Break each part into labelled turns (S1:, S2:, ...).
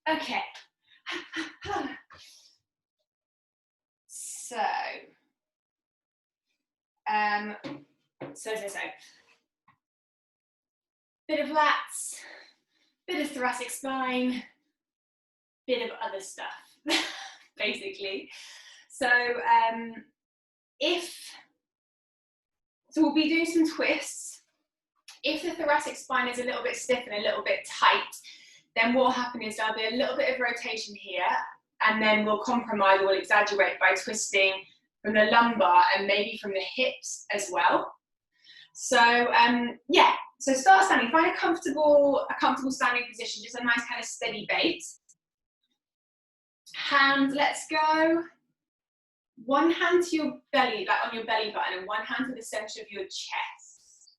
S1: Okay. So, bit of lats, bit of thoracic spine, bit of other stuff, basically. So, we'll be doing some twists. If the thoracic spine is a little bit stiff and a little bit tight, then what will happen is there'll be a little bit of rotation here, and then we'll compromise, we'll exaggerate by twisting from the lumbar and maybe from the hips as well. So yeah, so start standing, find a comfortable standing position, just a nice kind of steady base. Hands, let's go. One hand to your belly, like on your belly button, and one hand to the center of your chest.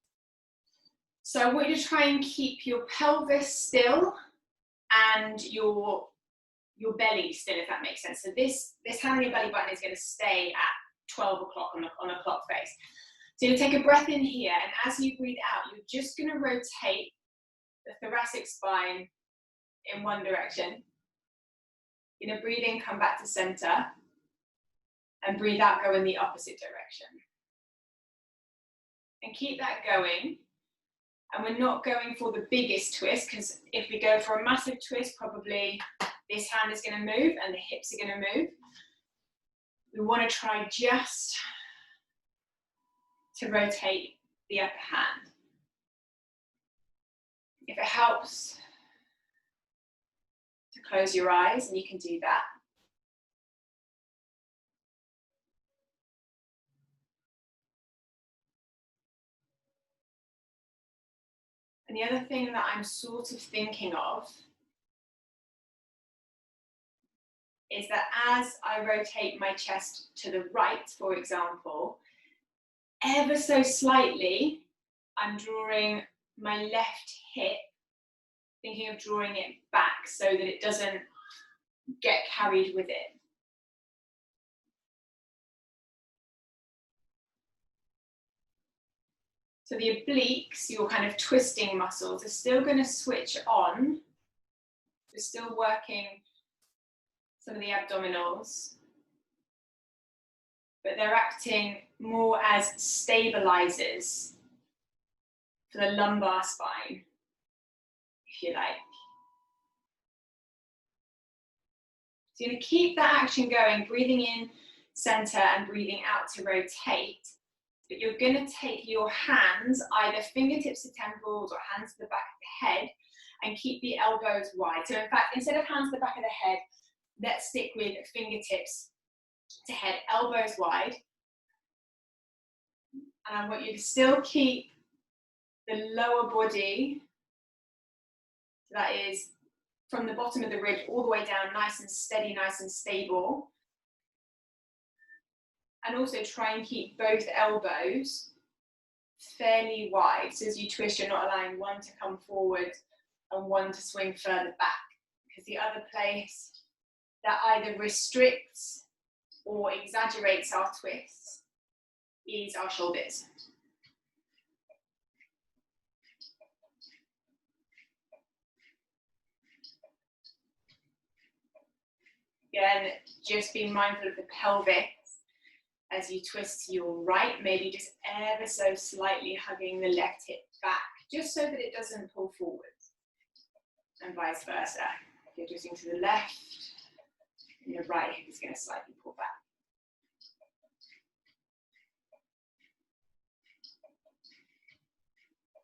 S1: So I want you to try and keep your pelvis still and your belly still, if that makes sense. So this hand on your belly button is going to stay at 12 o'clock on a clock face. So you take a breath in here, and as you breathe out, you're just going to rotate the thoracic spine in one direction. You're going to breathe in, come back to center, and breathe out, go in the opposite direction. And keep that going. And we're not going for the biggest twist, because if we go for a massive twist, probably this hand is going to move and the hips are going to move. We want to try just to rotate the upper hand. If it helps to close your eyes, and you can do that. And the other thing that I'm sort of thinking of is that as I rotate my chest to the right, for example, ever so slightly, I'm drawing my left hip, thinking of drawing it back so that it doesn't get carried with it. So the obliques, your kind of twisting muscles, are still going to switch on. We're still working some of the abdominals, but they're acting more as stabilizers for the lumbar spine, if you like. So you're going to keep that action going, breathing in center and breathing out to rotate. But you're going to take your hands, either fingertips to temples or hands to the back of the head, and keep the elbows wide. So in fact, instead of hands to the back of the head, let's stick with fingertips to head, elbows wide. And I want you to still keep the lower body, so that is from the bottom of the ribs all the way down, nice and steady, nice and stable. And also try and keep both elbows fairly wide. So as you twist, you're not allowing one to come forward and one to swing further back. Because the other place that either restricts or exaggerates our twists is our shoulders. Again, just be mindful of the pelvis as you twist to your right, maybe just ever so slightly hugging the left hip back, just so that it doesn't pull forward, and vice versa. If you're twisting to the left, and your right hip is going to slightly pull back.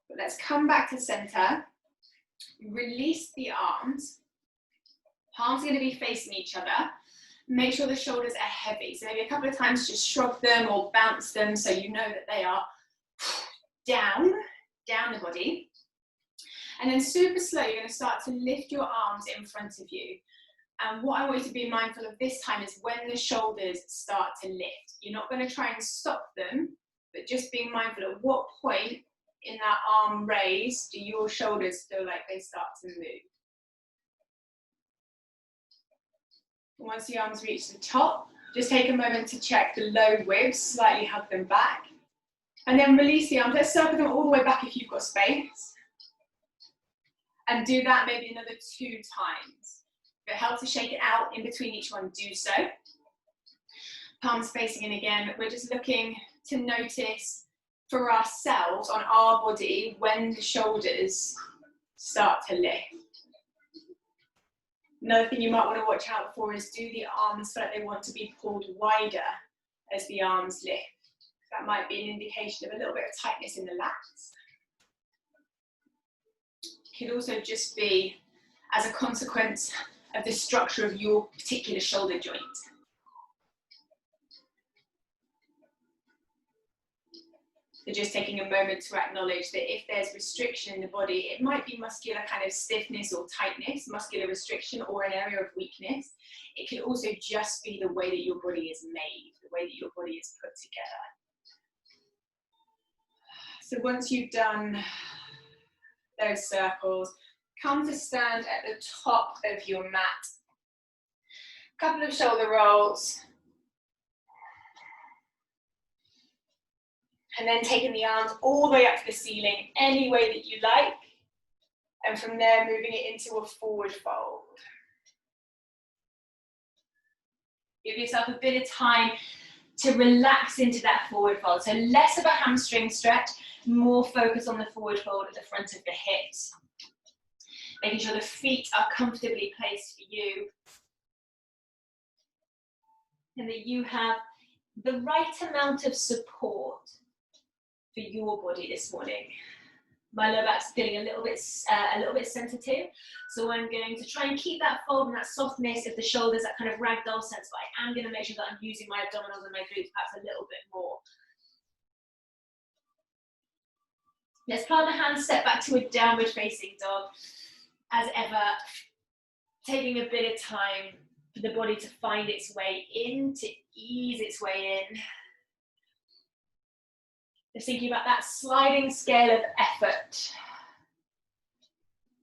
S1: But let's come back to center, release the arms. Palms are going to be facing each other. Make sure the shoulders are heavy. So maybe a couple of times just shrug them or bounce them so you know that they are down the body. And then super slow, you're going to start to lift your arms in front of you. And what I want you to be mindful of this time is when the shoulders start to lift. You're not going to try and stop them, but just being mindful at what point in that arm raise do your shoulders feel like they start to move. Once the arms reach the top, just take a moment to check the low ribs, slightly hug them back, and then release the arms. Let's circle them all the way back if you've got space. And do that maybe another 2 times. If it helps to shake it out in between each one, do so. Palms facing in again. We're just looking to notice for ourselves on our body when the shoulders start to lift. Another thing you might want to watch out for is, do the arms feel like they want to be pulled wider as the arms lift? That might be an indication of a little bit of tightness in the lats. It could also just be as a consequence of the structure of your particular shoulder joint. So just taking a moment to acknowledge that if there's restriction in the body, it might be muscular kind of stiffness or tightness, muscular restriction, or an area of weakness. It could also just be the way that your body is made, the way that your body is put together. So once you've done those circles, come to stand at the top of your mat. A couple of shoulder rolls. And then taking the arms all the way up to the ceiling, any way that you like. And from there, moving it into a forward fold. Give yourself a bit of time to relax into that forward fold. So less of a hamstring stretch, more focus on the forward fold at the front of the hips. Making sure the feet are comfortably placed for you. And that you have the right amount of support for your body this morning. My lower back's feeling a little bit sensitive, so I'm going to try and keep that fold and that softness of the shoulders, that kind of ragdoll sense, but I am going to make sure that I'm using my abdominals and my glutes perhaps a little bit more. Let's plant the hands, step back to a downward facing dog. As ever, taking a bit of time for the body to find its way in, to ease its way in. Just thinking about that sliding scale of effort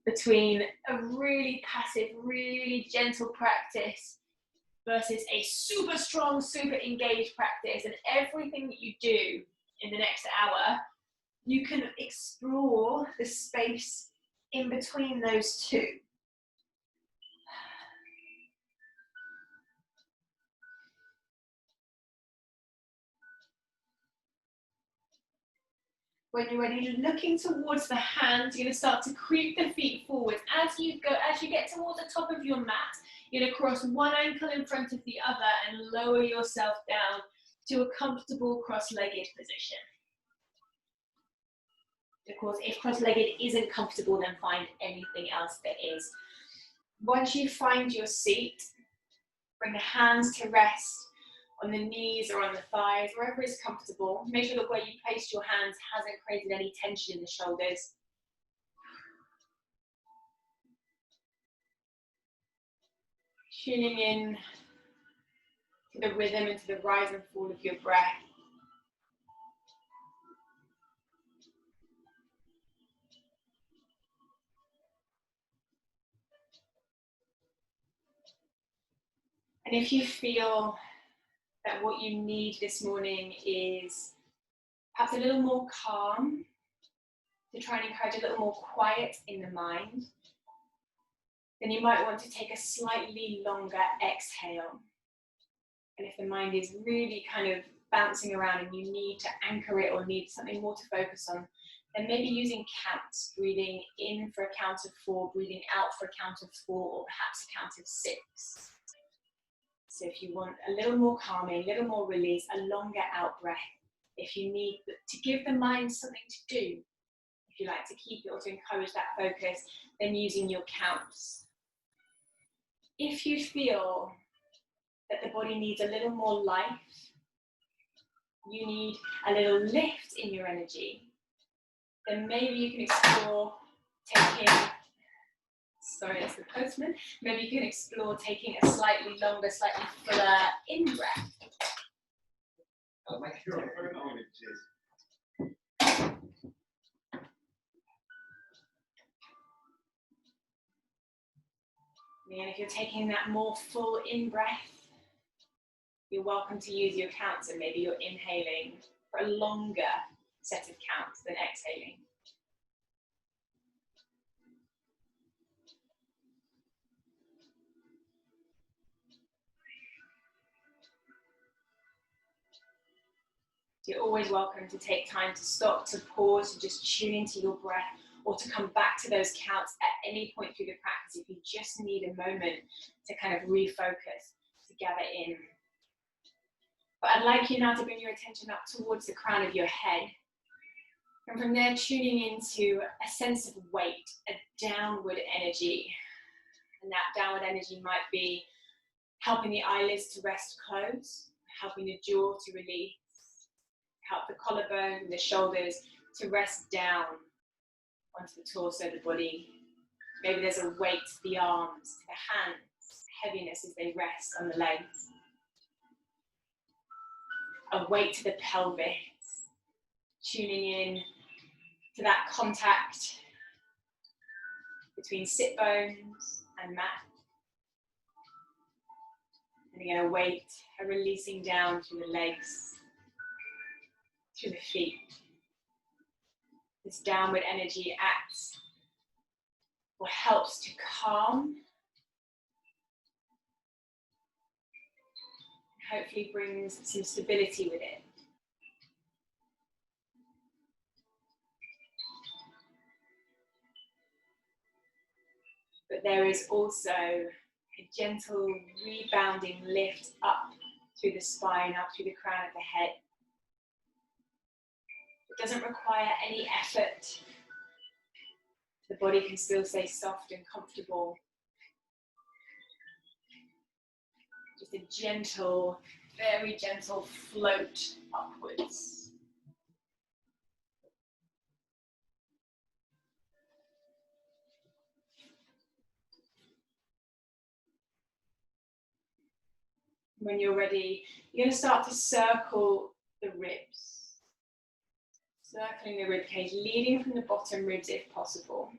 S1: between a really passive, really gentle practice versus a super strong, super engaged practice. And everything that you do in the next hour, you can explore the space in between those two. When you're ready, you're looking towards the hands, you're going to start to creep the feet forward. As you get towards the top of your mat, you're going to cross one ankle in front of the other and lower yourself down to a comfortable cross-legged position. Of course, if cross-legged isn't comfortable, then find anything else that is. Once you find your seat, bring the hands to rest on the knees or on the thighs, wherever is comfortable. Make sure that where you placed your hands hasn't created any tension in the shoulders. Tuning in to the rhythm and to the rise and fall of your breath. And if you feel that what you need this morning is perhaps a little more calm, to try and encourage a little more quiet in the mind, then you might want to take a slightly longer exhale. And if the mind is really kind of bouncing around and you need to anchor it or need something more to focus on, then maybe using counts, breathing in for a count of 4, breathing out for a count of 4, or perhaps a count of 6. So if you want a little more calming, a little more release, a longer out breath, if you need to give the mind something to do, if you like to keep it or to encourage that focus, then using your counts. If you feel that the body needs a little more life, you need a little lift in your energy, then maybe you can explore taking, sorry, that's the postman, maybe you can explore taking a slightly longer, slightly fuller in-breath. And if you're taking that more full in-breath, you're welcome to use your counts, and maybe you're inhaling for a longer set of counts than exhaling. So you're always welcome to take time to stop, to pause, to just tune into your breath, or to come back to those counts at any point through the practice if you just need a moment to kind of refocus, to gather in. But I'd like you now to bring your attention up towards the crown of your head. And from there, tuning into a sense of weight, a downward energy. And that downward energy might be helping the eyelids to rest close, helping the jaw to release, help the collarbone and the shoulders to rest down onto the torso, the body. Maybe there's a weight to the arms, to the hands, heaviness as they rest on the legs. A weight to the pelvis, tuning in to that contact between sit bones and mat. And again, a weight, a releasing down through the legs, through the feet. This downward energy acts or helps to calm, hopefully brings some stability with it. But there is also a gentle rebounding lift up through the spine, up through the crown of the head. It doesn't require any effort. The body can still stay soft and comfortable. Just a gentle, very gentle float upwards. When you're ready, you're going to start to circle the ribs. Circling the rib cage, leading from the bottom ribs if possible.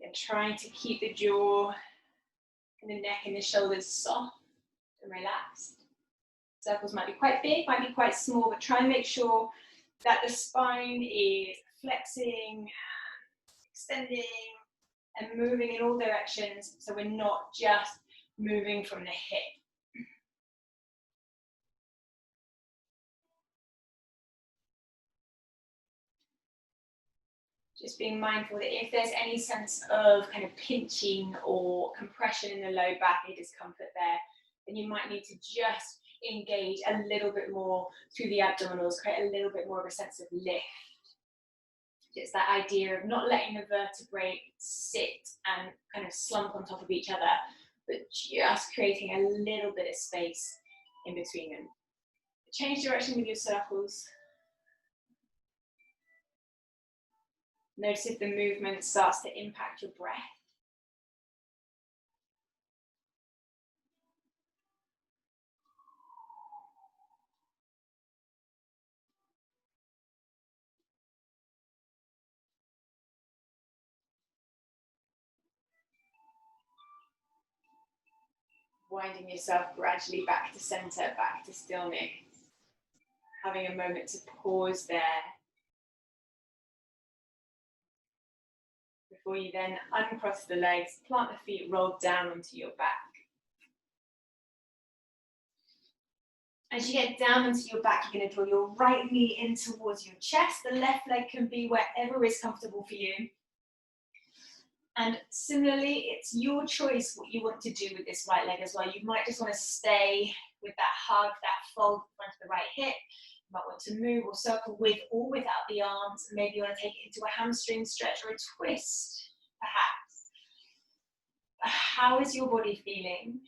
S1: And trying to keep the jaw and the neck and the shoulders soft and relaxed. Circles might be quite big, might be quite small, but try and make sure that the spine is flexing, extending, and moving in all directions, so we're not just moving from the hip. Just being mindful that if there's any sense of kind of pinching or compression in the low back, any discomfort there, then you might need to just engage a little bit more through the abdominals, create a little bit more of a sense of lift. It's that idea of not letting the vertebrae sit and kind of slump on top of each other, but just creating a little bit of space in between them. Change direction with your circles. Notice if the movement starts to impact your breath. Winding yourself gradually back to center, back to stillness. Having a moment to pause there. Before you then uncross the legs, plant the feet, roll down onto your back. As you get down onto your back, you're going to draw your right knee in towards your chest. The left leg can be wherever is comfortable for you. And similarly, it's your choice what you want to do with this right leg as well. You might just want to stay with that hug, that fold in front of the right hip. You might want to move or circle with or without the arms. Maybe you want to take it into a hamstring stretch or a twist, perhaps. How is your body feeling?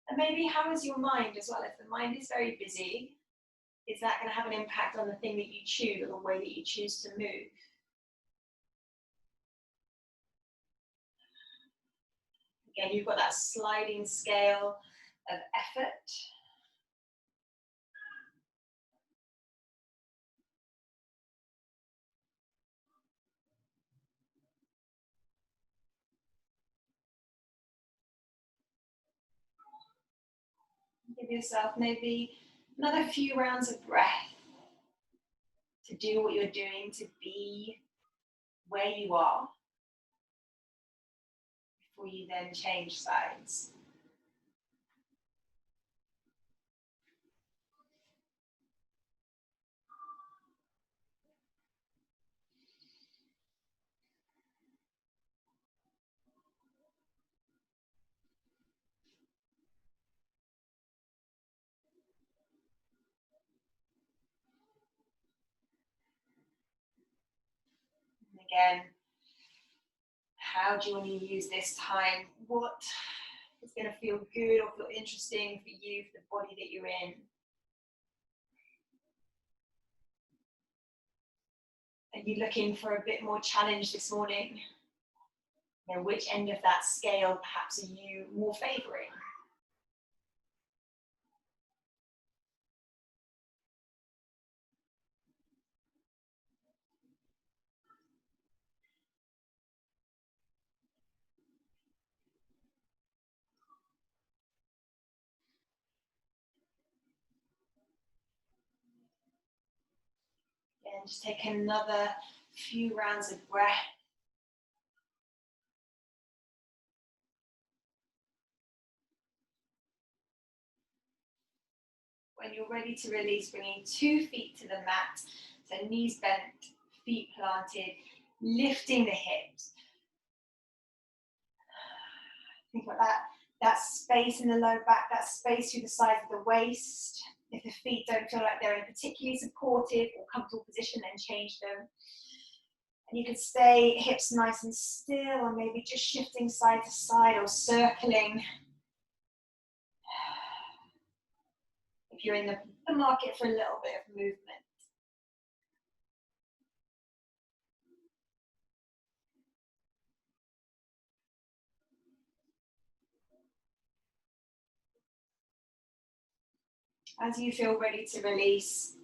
S1: And maybe how is your mind as well? If the mind is very busy, is that going to have an impact on the thing that you choose or the way that you choose to move? Again, you've got that sliding scale of effort. Give yourself maybe another few rounds of breath to do what you're doing, to be where you are, before you then change sides. Again, how do you want to use this time? What is going to feel good or feel interesting for you, for the body that you're in? Are you looking for a bit more challenge this morning? You know, which end of that scale perhaps are you more favouring? And just take another few rounds of breath. When you're ready to release, bringing 2 feet to the mat, so knees bent, feet planted, lifting the hips. Think about that space in the low back, that space through the sides of the waist. If the feet don't feel like they're in a particularly supportive or comfortable position, then change them. And you can stay hips nice and still, or maybe just shifting side to side or circling. If you're in the market for a little bit of movement. As you feel ready to release,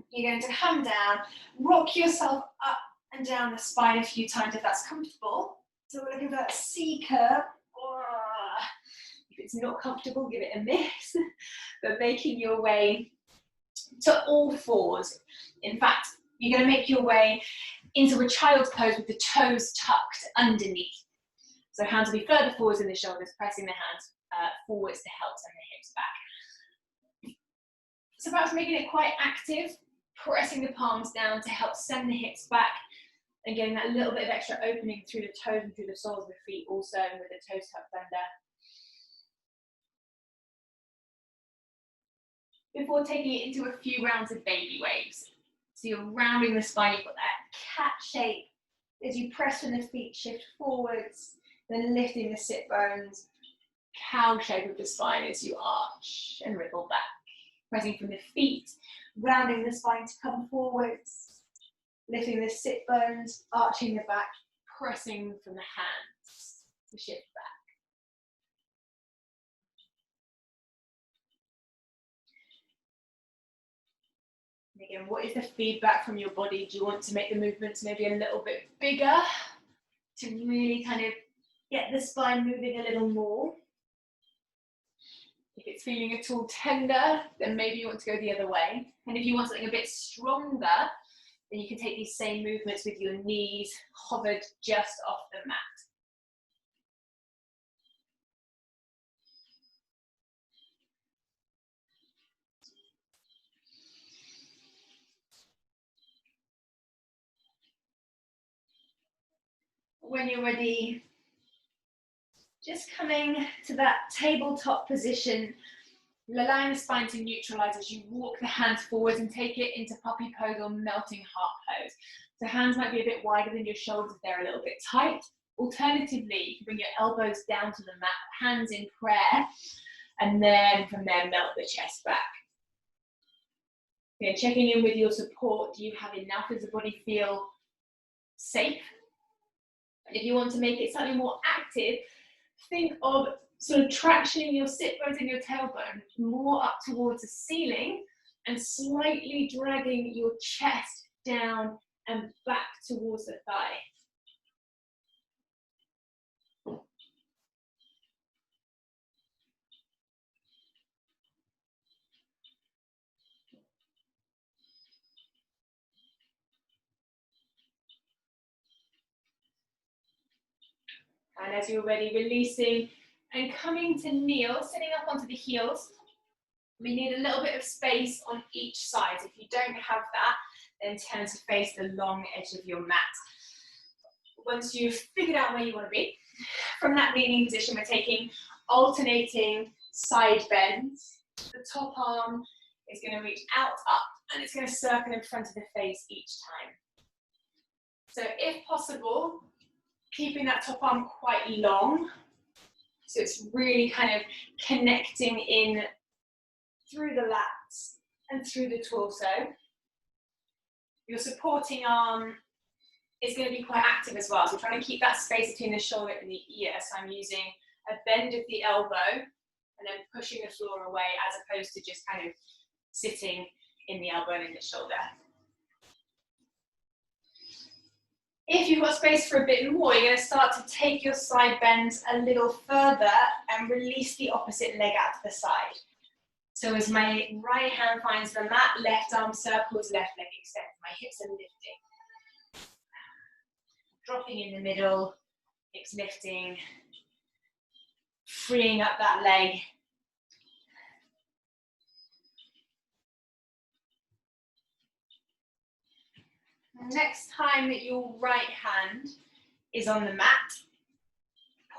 S1: you're going to come down, rock yourself up and down the spine a few times if that's comfortable. So we're looking for that C curve. If it's not comfortable, give it a miss. But making your way to all fours. In fact, you're going to make your way into a child's pose with the toes tucked underneath. So hands will be further forwards in the shoulders, pressing the hands forwards to help send the hips back. So perhaps making it quite active, pressing the palms down to help send the hips back and getting that little bit of extra opening through the toes and through the soles of the feet also with the toes tucked under. Before taking it into a few rounds of baby waves. So you're rounding the spine, you've got that cat shape as you press from the feet, shift forwards, then lifting the sit bones, cow shape of the spine as you arch and ripple back. Pressing from the feet, rounding the spine to come forwards, lifting the sit bones, arching the back, pressing from the hands to shift back. And again, what is the feedback from your body? Do you want to make the movements maybe a little bit bigger to really kind of get the spine moving a little more? If it's feeling at all tender, then maybe you want to go the other way. And if you want something a bit stronger, then you can take these same movements with your knees hovered just off the mat. When you're ready, just coming to that tabletop position, allowing the spine to neutralize as you walk the hands forwards and take it into puppy pose or melting heart pose. So hands might be a bit wider than your shoulders if they're a little bit tight. Alternatively, you can bring your elbows down to the mat, hands in prayer, and then from there melt the chest back. Again, checking in with your support. Do you have enough? Does the body feel safe? And if you want to make it slightly more active, think of sort of tractioning your sit bones and your tailbone more up towards the ceiling and slightly dragging your chest down and back towards the thigh. And as you're ready, releasing and coming to kneel, sitting up onto the heels. We need a little bit of space on each side. If you don't have that, then turn to face the long edge of your mat. Once you've figured out where you want to be, from that kneeling position, we're taking alternating side bends. The top arm is going to reach out, up, and it's going to circle in front of the face each time. So if possible, keeping that top arm quite long. So it's really kind of connecting in through the lats and through the torso. Your supporting arm is going to be quite active as well. So we're trying to keep that space between the shoulder and the ear. So I'm using a bend of the elbow and then pushing the floor away as opposed to just kind of sitting in the elbow and in the shoulder. If you've got space for a bit more, you're going to start to take your side bends a little further and release the opposite leg out to the side. So as my right hand finds the mat, left arm circles, left leg extends. My hips are lifting. Dropping in the middle, hips lifting, freeing up that leg. Next time that your right hand is on the mat,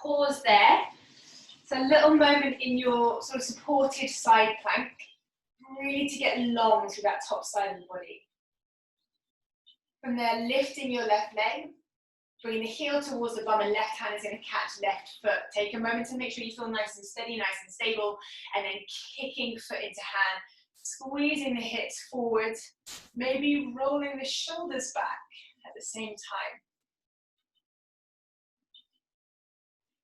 S1: pause there. So a little moment in your sort of supported side plank, really to get long through that top side of the body. From there, lifting your left leg, bringing the heel towards the bum and left hand is going to catch left foot. Take a moment to make sure you feel nice and steady, nice and stable, and then kicking foot into hand. Squeezing the hips forward, maybe rolling the shoulders back at the same time.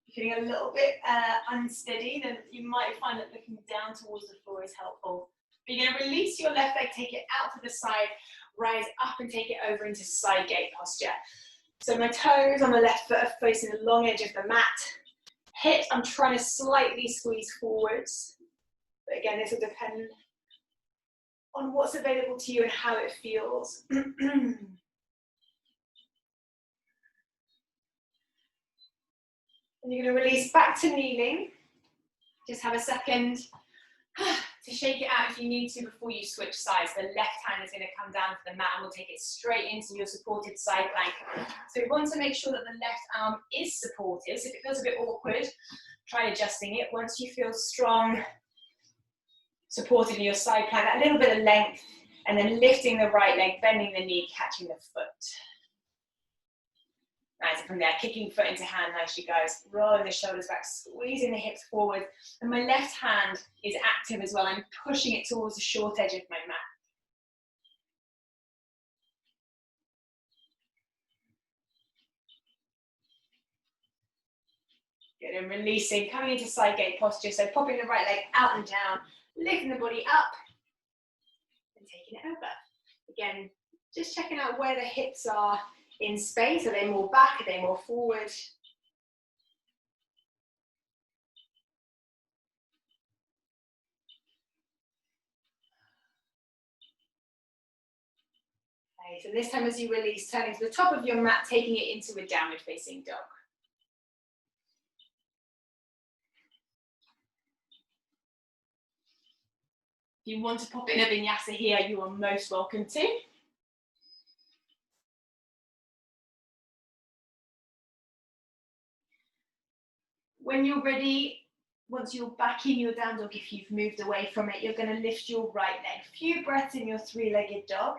S1: If you're feeling a little bit unsteady, then you might find that looking down towards the floor is helpful. But you're going to release your left leg, take it out to the side, rise up and take it over into side gate posture. So my toes on the left foot are facing the long edge of the mat. Hip, I'm trying to slightly squeeze forwards. But again, this will depend on what's available to you and how it feels. And you're going to release back to kneeling. Just have a second to shake it out if you need to before you switch sides. The left hand is going to come down to the mat and we'll take it straight into your supported side plank. So we want to make sure that the left arm is supported. So if it feels a bit awkward, try adjusting it. Once you feel strong, supported in your side plank, that little bit of length, and then lifting the right leg, bending the knee, catching the foot. Nice, and from there, kicking foot into hand, nicely guys, rolling the shoulders back, squeezing the hips forward, and my left hand is active as well. I'm pushing it towards the short edge of my mat. Good, and releasing, coming into side gate posture, so popping the right leg out and down, lifting the body up, and taking it over. Again, just checking out where the hips are in space. Are they more back? Are they more forward? Okay, so this time as you release, turning to the top of your mat, taking it into a downward facing dog. If you want to pop in a vinyasa here, you are most welcome to. When you're ready, once you're back in your down dog, if you've moved away from it, you're going to lift your right leg. A few breaths in your three-legged dog.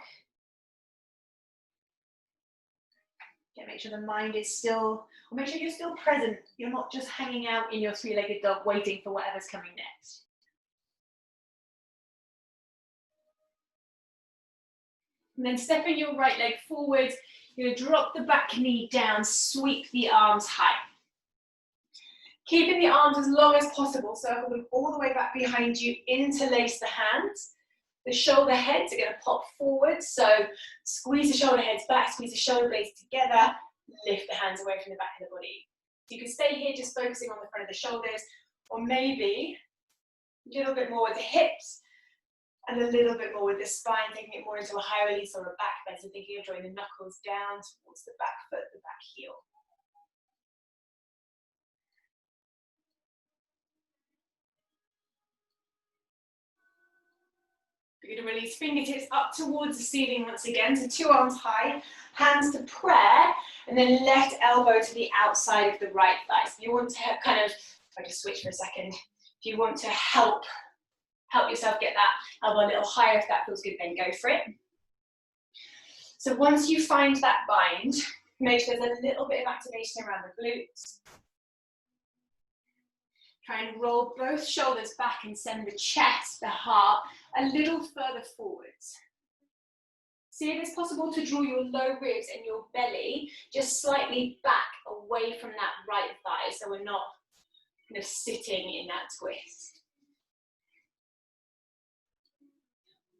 S1: Okay, make sure the mind is still, or make sure you're still present. You're not just hanging out in your three-legged dog waiting for whatever's coming next. And then stepping your right leg forward, you're going to drop the back knee down, sweep the arms high. Keeping the arms as long as possible, circle them all the way back behind you, interlace the hands. The shoulder heads are going to pop forward, so squeeze the shoulder heads back, squeeze the shoulder blades together, lift the hands away from the back of the body. So you can stay here just focusing on the front of the shoulders, or maybe a little bit more with the hips, and a little bit more with the spine, taking it more into a high release or a back bend, so thinking of drawing the knuckles down towards the back foot, the back heel. You're going to release fingertips up towards the ceiling once again, so two arms high, hands to prayer, and then left elbow to the outside of the right thigh. So you want to kind of, if I just switch for a second, if you want to help yourself get that elbow a little higher, if that feels good, then go for it. So once you find that bind, Make sure there's a little bit of activation around the glutes. Try and roll both shoulders back and send the chest, the heart, a little further forwards. See if it's possible to draw your low ribs and your belly just slightly back away from that right thigh, so we're not kind of sitting in that twist.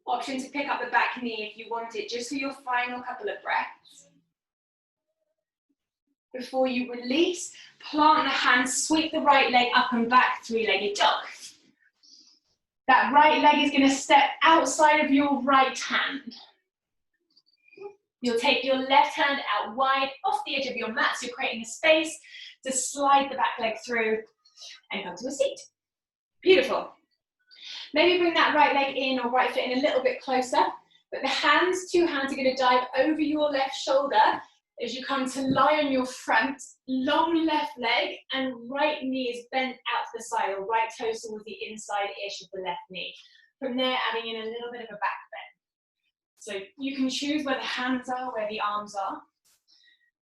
S1: Option to pick up the back knee if you want it, just for your final couple of breaths. Before you release, plant the hands, sweep the right leg up and back, three-legged dog. That right leg is going to step outside of your right hand. You'll take your left hand out wide off the edge of your mat, so you're creating a space to slide the back leg through and come to a seat. Beautiful. Maybe bring that right leg in or right foot in a little bit closer, but the hands, two hands are going to dive over your left shoulder as you come to lie on your front, long left leg and right knee is bent out to the side, or right toe towards the inside-ish of the left knee. From there, adding in a little bit of a back bend. So you can choose where the hands are, where the arms are,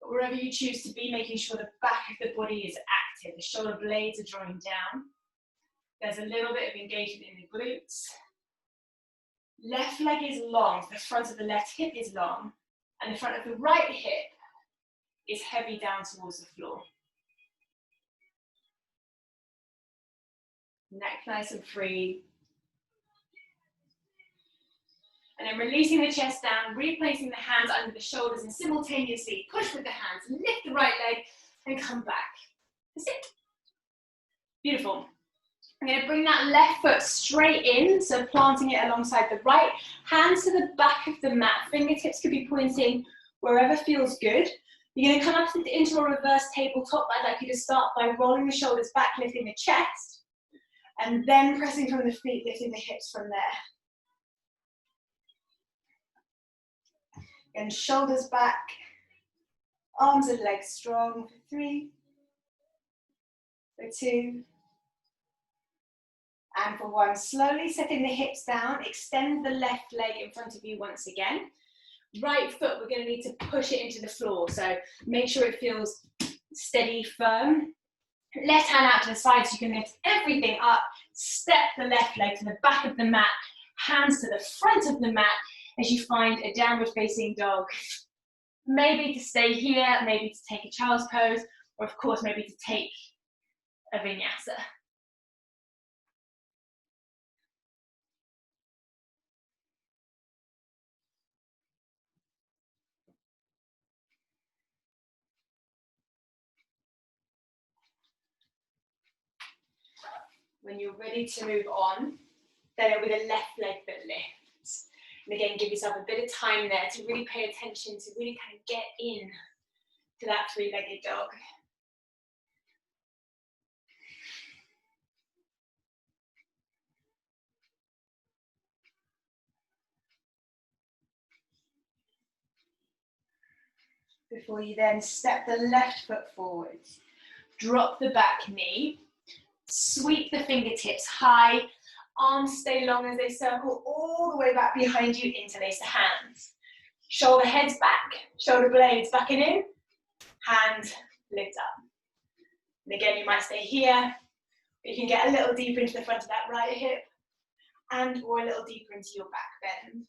S1: but wherever you choose to be, making sure the back of the body is active. The shoulder blades are drawing down. There's a little bit of engagement in the glutes. Left leg is long, the front of the left hip is long, and the front of the right hip is heavy down towards the floor. Neck nice and free. And then releasing the chest down, replacing the hands under the shoulders, and simultaneously push with the hands, lift the right leg, and come back. That's it. Beautiful. I'm going to bring that left foot straight in, so planting it alongside the right. Hands to the back of the mat. Fingertips could be pointing wherever feels good. You're going to come up into a reverse tabletop. I'd like you to start by rolling the shoulders back, lifting the chest, and then pressing from the feet, lifting the hips from there. And shoulders back, arms and legs strong for 3, for 2, and for 1. Slowly setting the hips down, extend the left leg in front of you once again. Right foot, we're going to need to push it into the floor, so make sure it feels steady, firm. Left hand out to the side so you can lift everything up. Step the left leg to the back of the mat, hands to the front of the mat as you find a downward facing dog. Maybe to stay here, maybe to take a child's pose, or of course maybe to take a vinyasa. When you're ready to move on, then it'll be the left leg that lifts. And again, give yourself a bit of time there to really pay attention, to really kind of get in to that three-legged dog. Before you then step the left foot forwards, drop the back knee, sweep the fingertips high, arms stay long as they circle all the way back behind you, interlace the hands. Shoulder heads back, shoulder blades back and in, hand lift up. And again, you might stay here, but you can get a little deeper into the front of that right hip, and or a little deeper into your back bend.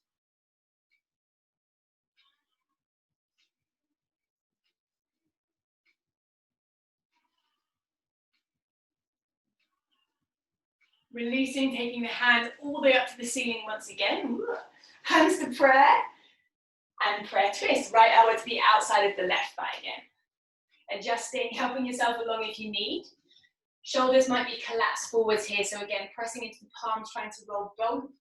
S1: Releasing, taking the hand all the way up to the ceiling once again. Hands to prayer, and prayer twist, right elbow to the outside of the left thigh again. Adjusting, helping yourself along if you need. Shoulders might be collapsed forwards here, so again, pressing into the palms, trying to roll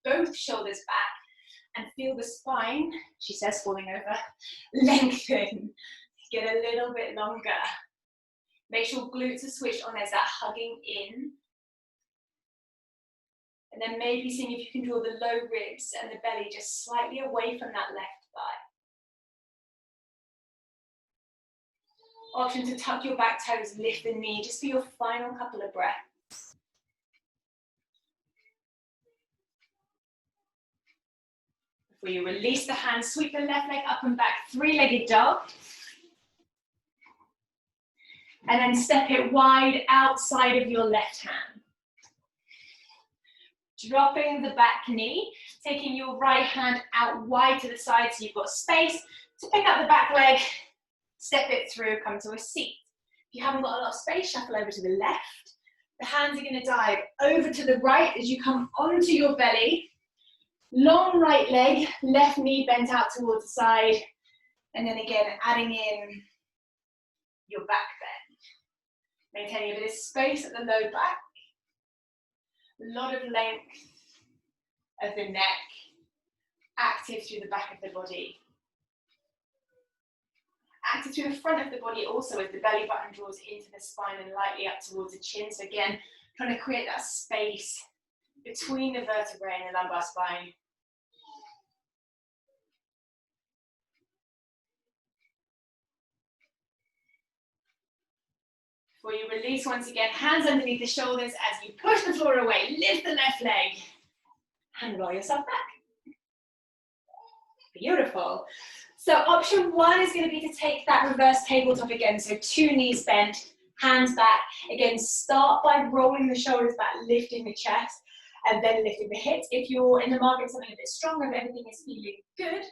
S1: both shoulders back, and feel the spine, she says, falling over, lengthen, get a little bit longer. Make sure glutes are switched on, there's that hugging in. And then maybe seeing if you can draw the low ribs and the belly just slightly away from that left thigh. Option to tuck your back toes, lift the knee, just for your final couple of breaths. Before you release the hands, sweep the left leg up and back, three-legged dog. And then step it wide outside of your left hand. Dropping the back knee, taking your right hand out wide to the side so you've got space to pick up the back leg, step it through, come to a seat. If you haven't got a lot of space, shuffle over to the left. The hands are going to dive over to the right as you come onto your belly. Long right leg, left knee bent out towards the side. And then again, adding in your back bend. Maintaining a bit of space at the low back. A lot of length of the neck, active through the back of the body. Active through the front of the body also as the belly button draws into the spine and lightly up towards the chin. So again, trying to create that space between the vertebrae and the lumbar spine. Before you release once again, hands underneath the shoulders as you push the floor away. Lift the left leg and roll yourself back. Beautiful. So option one is going to be to take that reverse tabletop again. So 2 knees bent, hands back. Again, start by rolling the shoulders back, lifting the chest, and then lifting the hips. If you're in the market something a bit stronger, if everything is feeling good,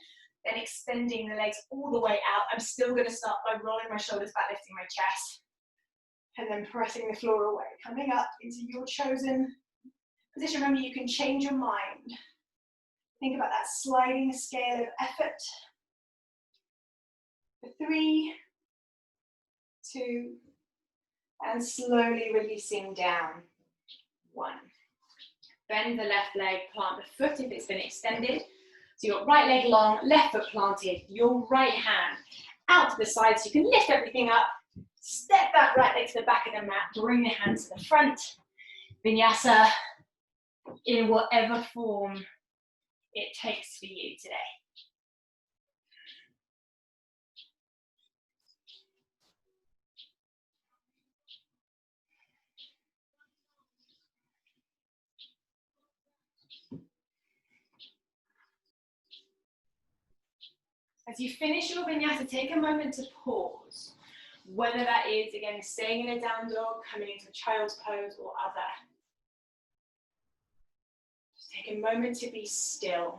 S1: then extending the legs all the way out. I'm still going to start by rolling my shoulders back, lifting my chest, and then pressing the floor away. Coming up into your chosen position. Remember, you can change your mind. Think about that sliding scale of effort. For 3, 2, and slowly releasing down. 1. Bend the left leg, plant the foot if it's been extended. So your right leg long, left foot planted, your right hand out to the side so you can lift everything up. Step that right leg to the back of the mat, bring the hands to the front. Vinyasa in whatever form it takes for you today. As you finish your vinyasa, take a moment to pause. Whether that is, again, staying in a down dog, coming into a child's pose, or other. Just take a moment to be still.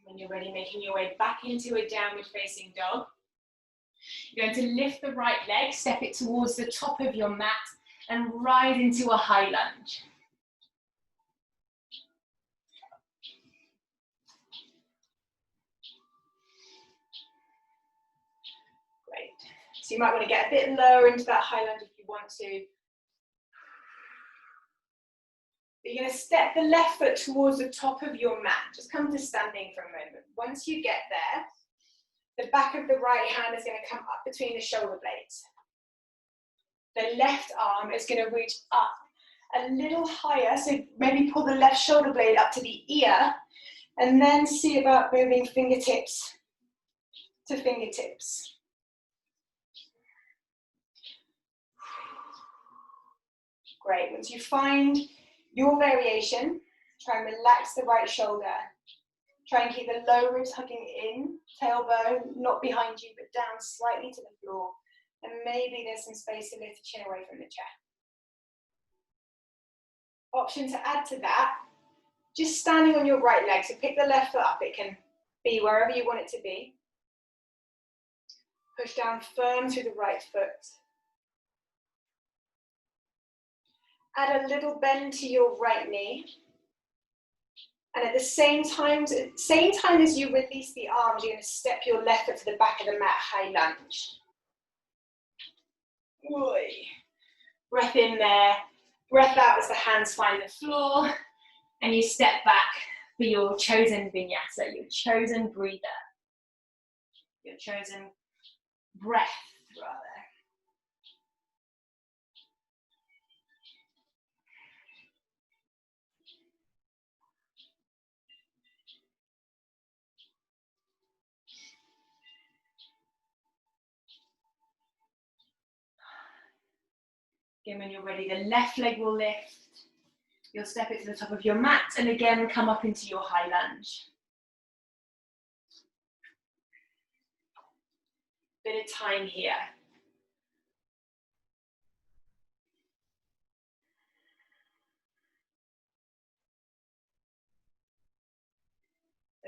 S1: When you're ready, making your way back into a downward facing dog. You're going to lift the right leg, step it towards the top of your mat, and rise into a high lunge. Great. So you might want to get a bit lower into that high lunge if you want to. But you're going to step the left foot towards the top of your mat. Just come to standing for a moment. Once you get there, the back of the right hand is going to come up between the shoulder blades. The left arm is going to reach up a little higher, so maybe pull the left shoulder blade up to the ear, and then see about moving fingertips to fingertips. Great, once you find your variation, try and relax the right shoulder. Try and keep the low ribs hugging in, tailbone not behind you, but down slightly to the floor. And maybe there's some space to lift the chin away from the chair. Option to add to that, just standing on your right leg. So pick the left foot up. It can be wherever you want it to be. Push down firm through the right foot. Add a little bend to your right knee. And at the same time as you release the arms, you're going to step your left foot to the back of the mat, high lunge. Oy. Breath in there, breath out as the hands find the floor, and you step back for your chosen vinyasa, your chosen breather, your chosen breath, rather. Again, when you're ready, the left leg will lift, You'll step it to the top of your mat and again come up into your high lunge. Bit of time here.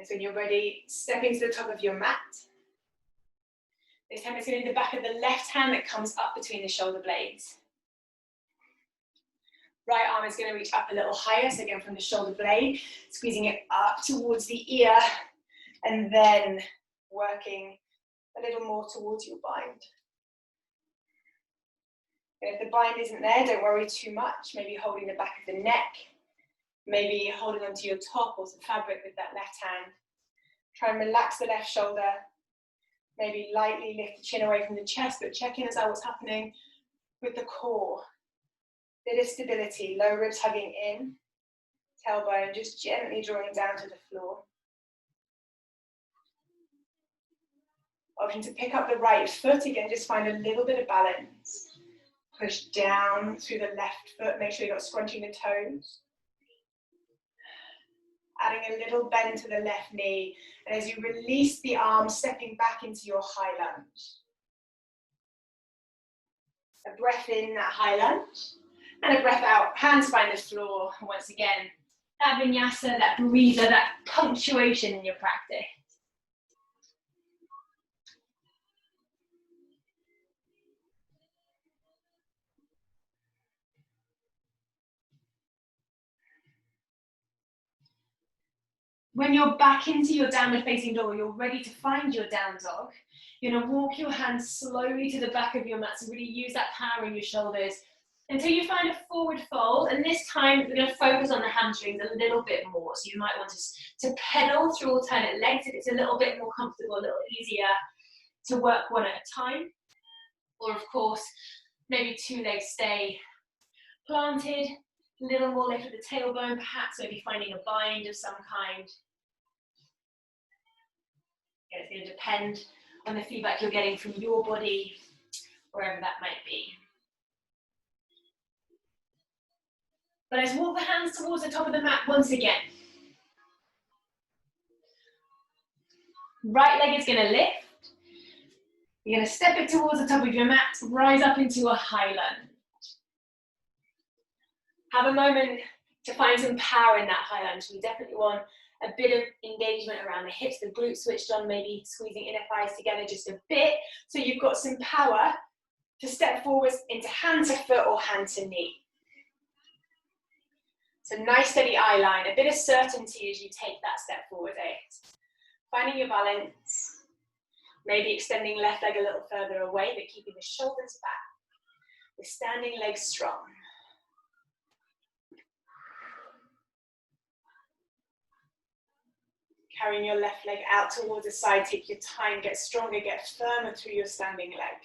S1: So when you're ready, stepping to the top of your mat. This time it's going to be the back of the left hand that comes up between the shoulder blades. Right arm is going to reach up a little higher, so again from the shoulder blade, squeezing it up towards the ear, and then working a little more towards your bind. And if the bind isn't there, don't worry too much. Maybe holding the back of the neck, maybe holding onto your top or some fabric with that left hand. Try and relax the left shoulder. Maybe lightly lift the chin away from the chest, but check in as to what's happening with the core. Bit of stability, low ribs hugging in, tailbone just gently drawing down to the floor. Option to pick up the right foot, again, just find a little bit of balance. Push down through the left foot, make sure you're not scrunching the toes. Adding a little bend to the left knee, and as you release the arm, stepping back into your high lunge. A breath in, that high lunge, and a breath out, hands find the floor. And once again, that vinyasa, that breather, that punctuation in your practice. When you're back into your downward facing dog, you're ready to find your down dog. You're going to walk your hands slowly to the back of your mat, so really use that power in your shoulders until you find a forward fold. And this time, we're going to focus on the hamstrings a little bit more. So you might want to pedal through alternate legs if it's a little bit more comfortable, a little easier to work one at a time. Or of course, maybe two legs stay planted, a little more lift at the tailbone, perhaps maybe finding a bind of some kind. It's going to depend on the feedback you're getting from your body, wherever that might be. But let's walk the hands towards the top of the mat once again. Right leg is going to lift. You're going to step it towards the top of your mat, rise up into a high lunge. Have a moment to find some power in that high lunge. We definitely want a bit of engagement around the hips, the glutes switched on, maybe squeezing inner thighs together just a bit, so you've got some power to step forwards into hand to foot or hand to knee. So nice steady eye line, a bit of certainty as you take that step forward, Finding your balance, maybe extending left leg a little further away, but keeping the shoulders back, the standing legs strong. Carrying your left leg out towards the side, take your time, get stronger, get firmer through your standing leg.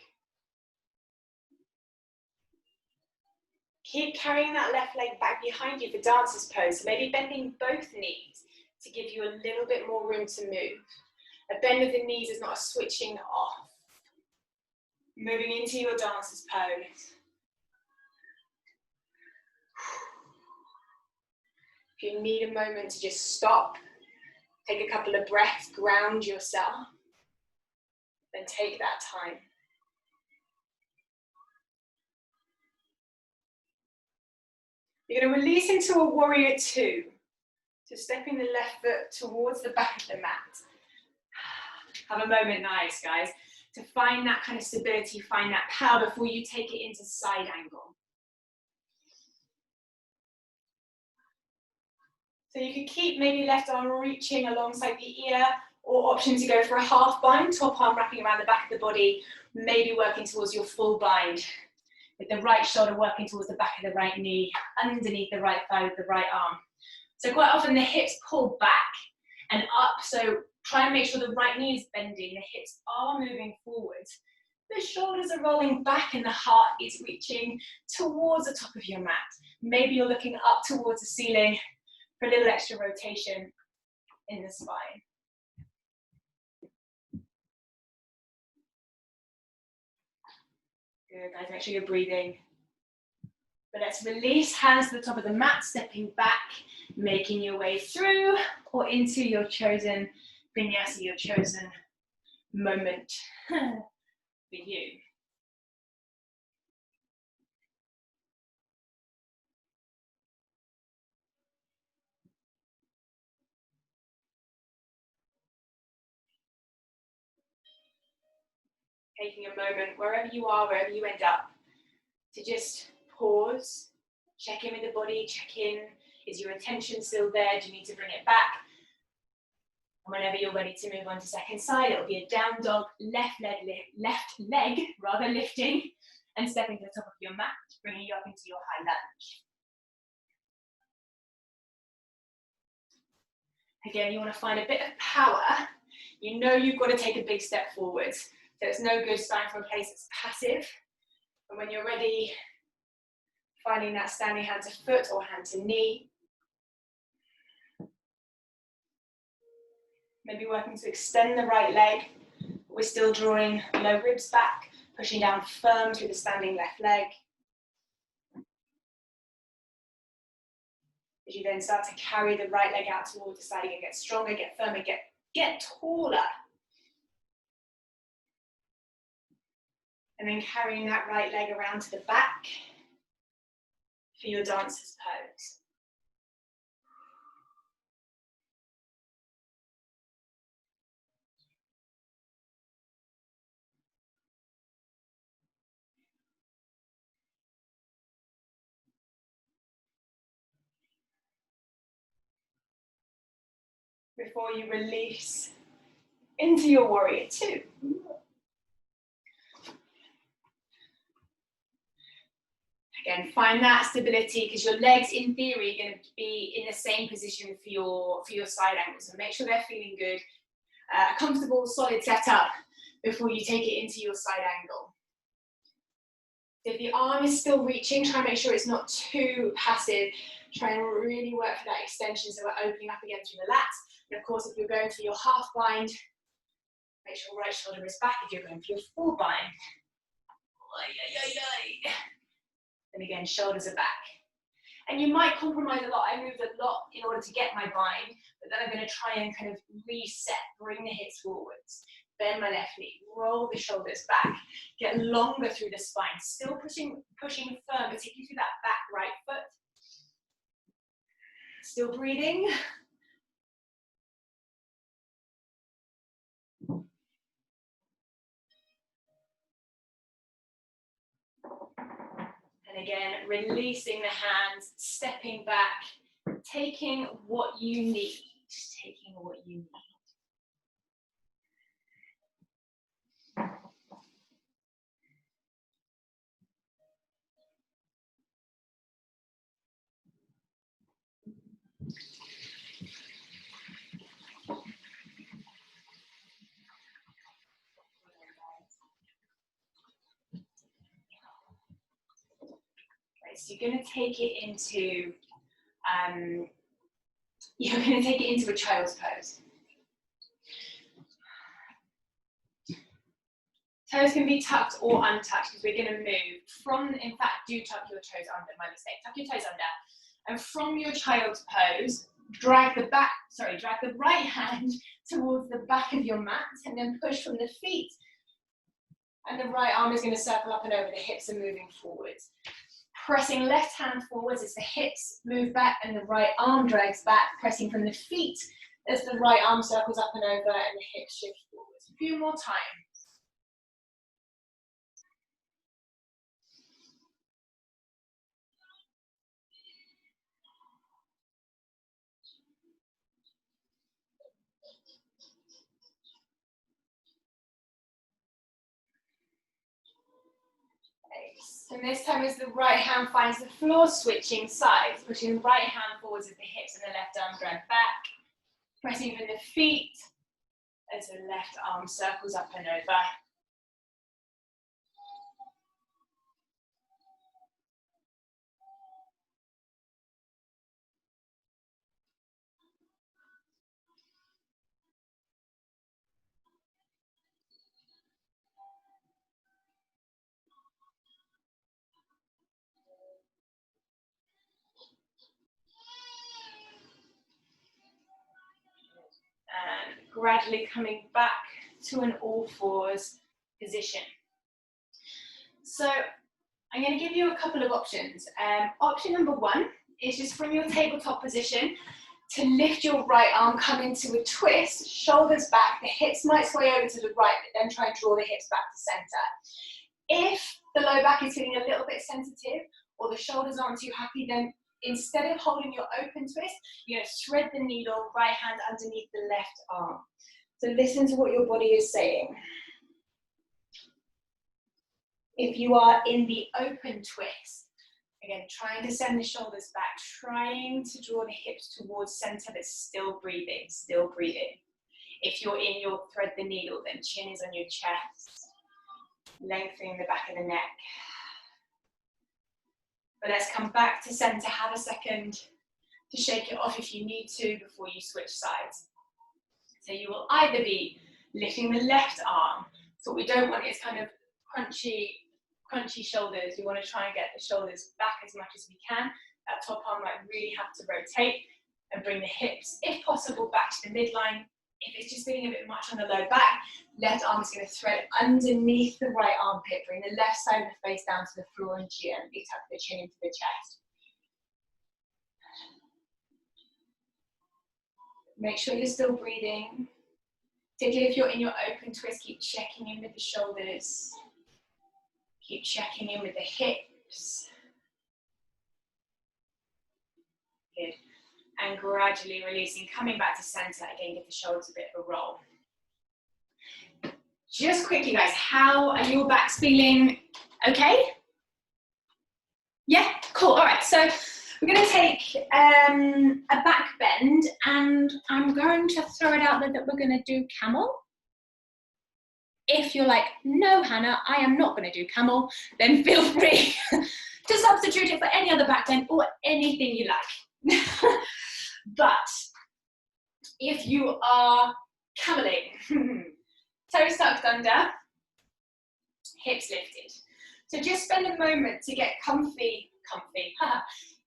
S1: Keep carrying that left leg back behind you for dancer's pose, so maybe bending both knees to give you a little bit more room to move. A bend of the knees is not a switching off. Moving into your dancer's pose. If you need a moment to just stop, take a couple of breaths, ground yourself, then take that time. You're going to release into a warrior two. So stepping the left foot towards the back of the mat. Have a moment, nice guys, to find that kind of stability, find that power before you take it into side angle. So you can keep maybe left arm reaching alongside the ear, or option to go for a half bind, top arm wrapping around the back of the body, maybe working towards your full bind, with the right shoulder working towards the back of the right knee, underneath the right thigh with the right arm. So quite often the hips pull back and up, so try and make sure the right knee is bending, the hips are moving forward. The shoulders are rolling back and the heart is reaching towards the top of your mat. Maybe you're looking up towards the ceiling for a little extra rotation in the spine. Good, guys, make sure you're breathing. But let's release, hands to the top of the mat, stepping back, making your way through or into your chosen vinyasa, your chosen moment for you. Taking a moment, wherever you are, wherever you end up, to just pause, check in with the body, check in, is your attention still there? Do you need to bring it back? And whenever you're ready to move on to second side, it'll be a down dog, left leg rather lifting and stepping to the top of your mat, bringing you up into your high lunge. Again, you want to find a bit of power. You know you've got to take a big step forward. So it's no good starting from a place that's passive. And when you're ready, finding that standing hand to foot or hand to knee. Maybe working to extend the right leg. We're still drawing low ribs back, pushing down firm through the standing left leg. As you then start to carry the right leg out towards the side, you get stronger, get firmer, get taller. And then carrying that right leg around to the back for your dancer's pose. Before you release into your warrior two. Again, find that stability because your legs, in theory, are going to be in the same position for your side angles. So make sure they're feeling good. A comfortable, solid setup before you take it into your side angle. If the arm is still reaching, try and make sure it's not too passive. Try and really work for that extension so we're opening up again through the lats. And of course, if you're going for your half bind, make sure right shoulder is back. If you're going for your full bind, and again, shoulders are back. And you might compromise a lot. I moved a lot in order to get my bind, but then I'm going to try and kind of reset, bring the hips forwards, bend my left knee, roll the shoulders back, get longer through the spine, still pushing firm, particularly through that back right foot. Still breathing. And again, releasing the hands, stepping back, taking what you need, taking what you need. So you're going to take it into a child's pose. Toes can be tucked or untouched because we're going to move from, in fact, do tuck your toes under, my mistake, tuck your toes under. And from your child's pose, drag the right hand towards the back of your mat and then push from the feet. And the right arm is going to circle up and over, the hips are moving forwards. Pressing left hand forwards as the hips move back and the right arm drags back, pressing from the feet as the right arm circles up and over and the hips shift forwards. A few more times. And this time as the right hand finds the floor, switching sides, pushing the right hand forwards as the hips and the left arm drag back, pressing from the feet as the left arm circles up and over. gradually coming back to an all fours position. So I'm going to give you a couple of options. Option number one is just from your tabletop position to lift your right arm, come into a twist, shoulders back, the hips might sway over to the right, but then try and draw the hips back to center. If the low back is feeling a little bit sensitive or the shoulders aren't too happy, then instead of holding your open twist, you're going to thread the needle, right hand underneath the left arm. So listen to what your body is saying. If you are in the open twist, again, trying to send the shoulders back, trying to draw the hips towards center, but still breathing, still breathing. If you're in your thread the needle, then chin is on your chest, lengthening the back of the neck. But let's come back to center, have a second to shake it off if you need to before you switch sides. So you will either be lifting the left arm, so what we don't want is kind of crunchy shoulders. You want to try and get the shoulders back as much as we can. That top arm might really have to rotate and bring the hips, if possible, back to the midline. If it's just feeling a bit much on the low back, left arm is going to thread underneath the right armpit. Bring the left side of the face down to the floor and gently tuck the chin into the chest. Make sure you're still breathing. Particularly if you're in your open twist, keep checking in with the shoulders. Keep checking in with the hips. Good. And gradually releasing, coming back to center. Again, give the shoulders a bit of a roll. Just quickly, guys, how are your backs feeling? Okay? Yeah, cool. All right, so we're going to take a back bend, and I'm going to throw it out there that we're going to do camel. If you're like, no, Hannah, I am not going to do camel, then feel free to substitute it for any other back bend or anything you like. But if you are cameling, toes tucked under, hips lifted. So just spend a moment to get comfy,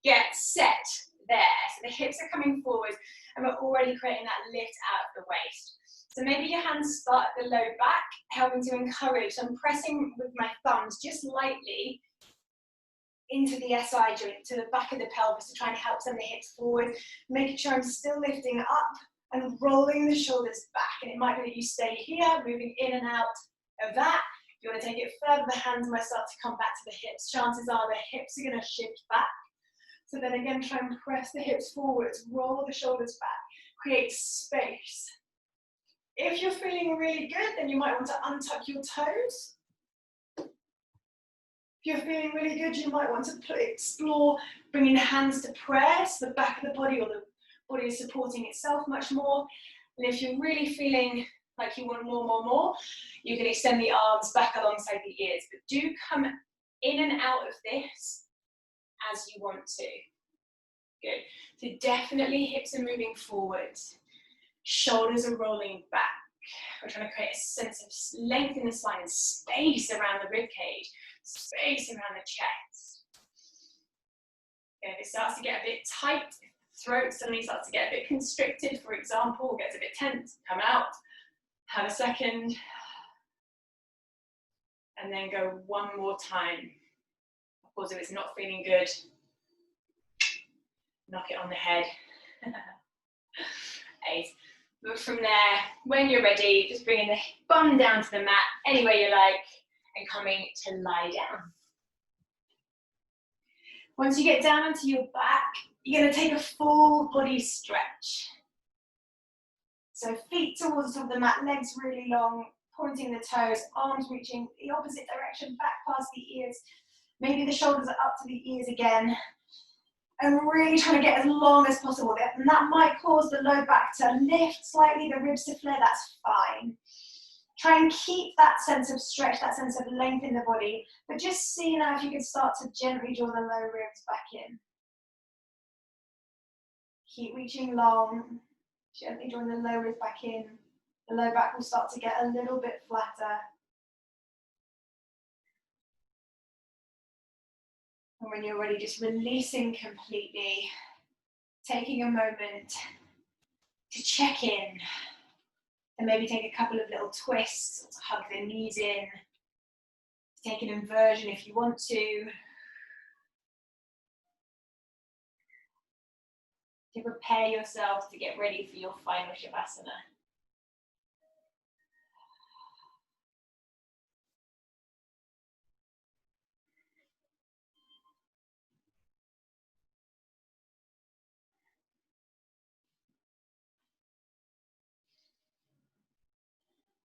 S1: get set there. So the hips are coming forward and we're already creating that lift out of the waist. So maybe your hands start at the low back, helping to encourage. I'm pressing with my thumbs just lightly into the SI joint, to the back of the pelvis to try and help send the hips forward, making sure I'm still lifting up and rolling the shoulders back. And it might be that you stay here, moving in and out of that. If you want to take it further, the hands might start to come back to the hips. Chances are the hips are going to shift back. So then again, try and press the hips forwards, roll the shoulders back, create space. If you're feeling really good, then you might want to untuck your toes. If you're feeling really good, you might want to explore bringing the hands to press the back of the body, or the body is supporting itself much more. And if you're really feeling like you want more, you can extend the arms back alongside the ears. But do come in and out of this as you want to. Good. So definitely hips are moving forwards. Shoulders are rolling back. We're trying to create a sense of length in the spine and space around the rib cage, space around the chest. And if it starts to get a bit tight, throat suddenly starts to get a bit constricted, for example, gets a bit tense, come out, have a second, and then go one more time. Of course, if it's not feeling good, knock it on the head. 8. But from there, when you're ready, just bringing the bum down to the mat, any way you like, and coming to lie down. Once you get down onto your back, you're going to take a full body stretch. So feet towards the top of the mat, legs really long, pointing the toes, arms reaching the opposite direction, back past the ears. Maybe the shoulders are up to the ears again. And really trying to get as long as possible. And that might cause the low back to lift slightly, the ribs to flare, that's fine. Try and keep that sense of stretch, that sense of length in the body. But just see now if you can start to gently draw the low ribs back in. Keep reaching long, gently drawing the low ribs back in. The low back will start to get a little bit flatter. And when you're ready, just releasing completely, taking a moment to check in, Then maybe take a couple of little twists to hug the knees in. Take an inversion if you want to. To prepare yourself to get ready for your final Shavasana.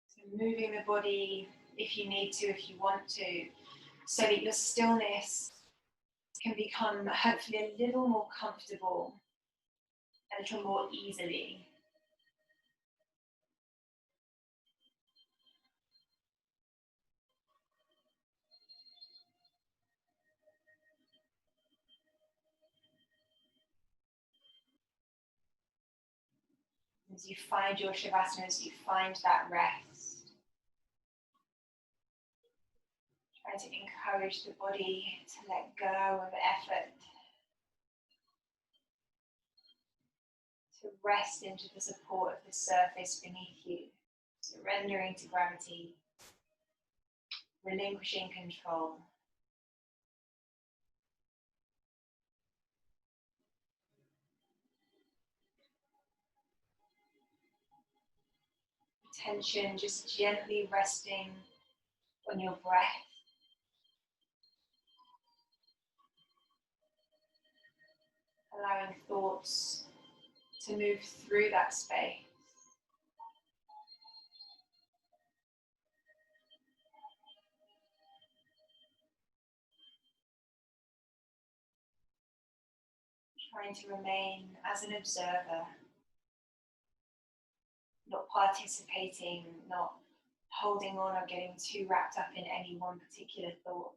S1: So moving the body if you need to, if you want to, so that your stillness can become hopefully a little more comfortable, a little more easily. As you find your Shavasana, as you find that rest, try to encourage the body to let go of effort, to rest into the support of the surface beneath you, surrendering to gravity, relinquishing control. Attention just gently resting on your breath. Allowing thoughts to move through that space. Trying to remain as an observer, not participating, not holding on or getting too wrapped up in any one particular thought.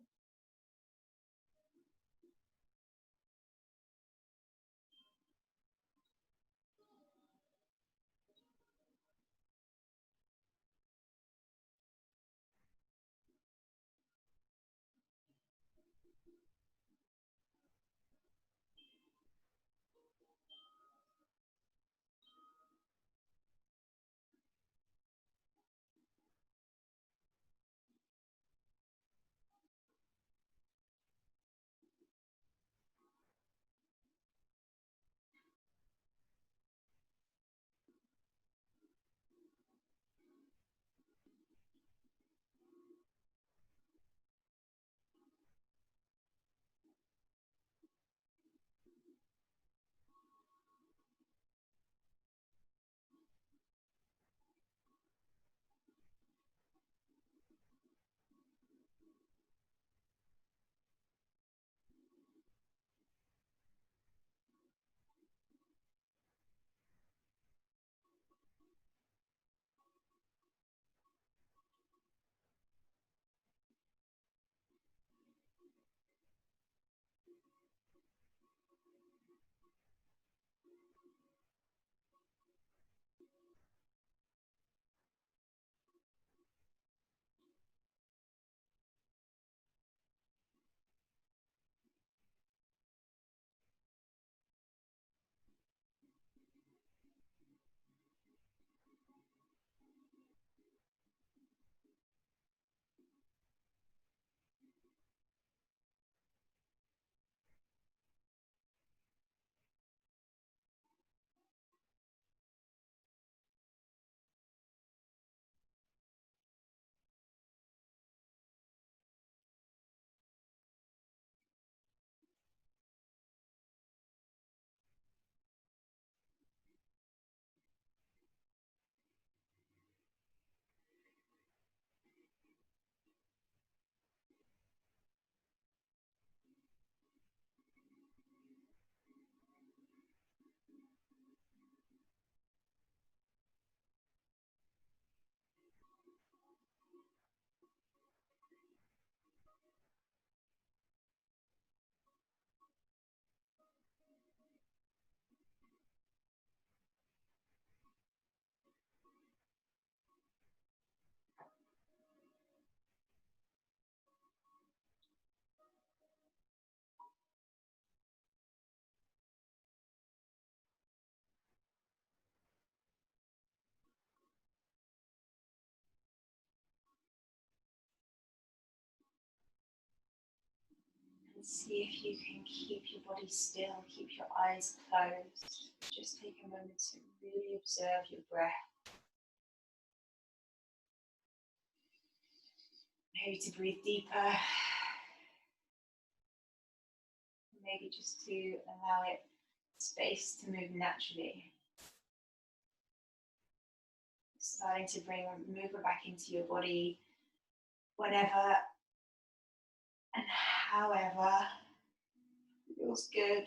S1: See if you can keep your body still, keep your eyes closed. Just take a moment to really observe your breath. Maybe to breathe deeper. Maybe just to allow it space to move naturally. Starting to bring movement back into your body whenever and however feels good.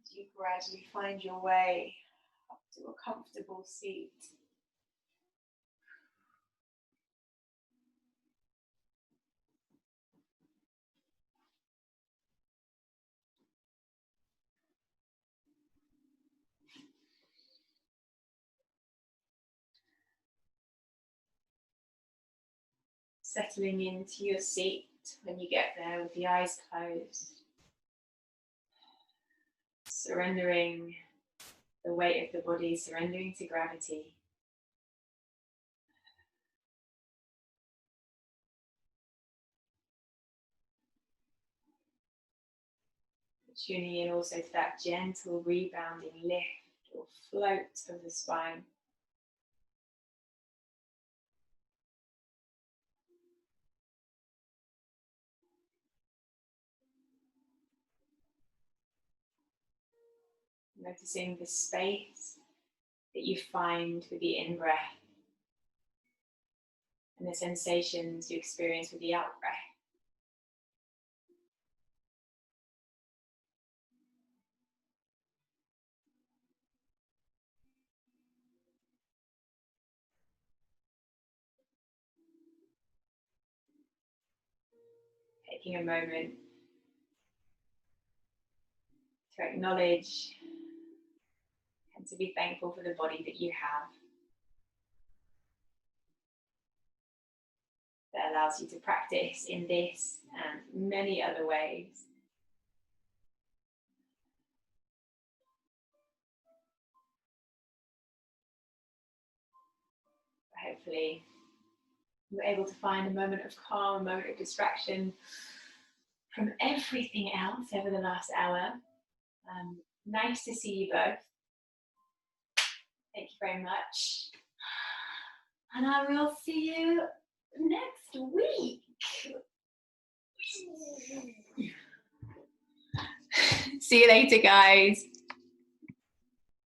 S1: As you gradually find your way up to a comfortable seat. Settling into your seat when you get there with the eyes closed. Surrendering the weight of the body, surrendering to gravity. Tuning in also to that gentle rebounding lift or float of the spine. Noticing the space that you find with the in-breath and the sensations you experience with the out-breath. Taking a moment to acknowledge and to be thankful for the body that you have that allows you to practice in this and many other ways. Hopefully, you're able to find a moment of calm, a moment of distraction from everything else over the last hour. Nice to see you both. Thank you very much. And I will see you next week. See you later, guys.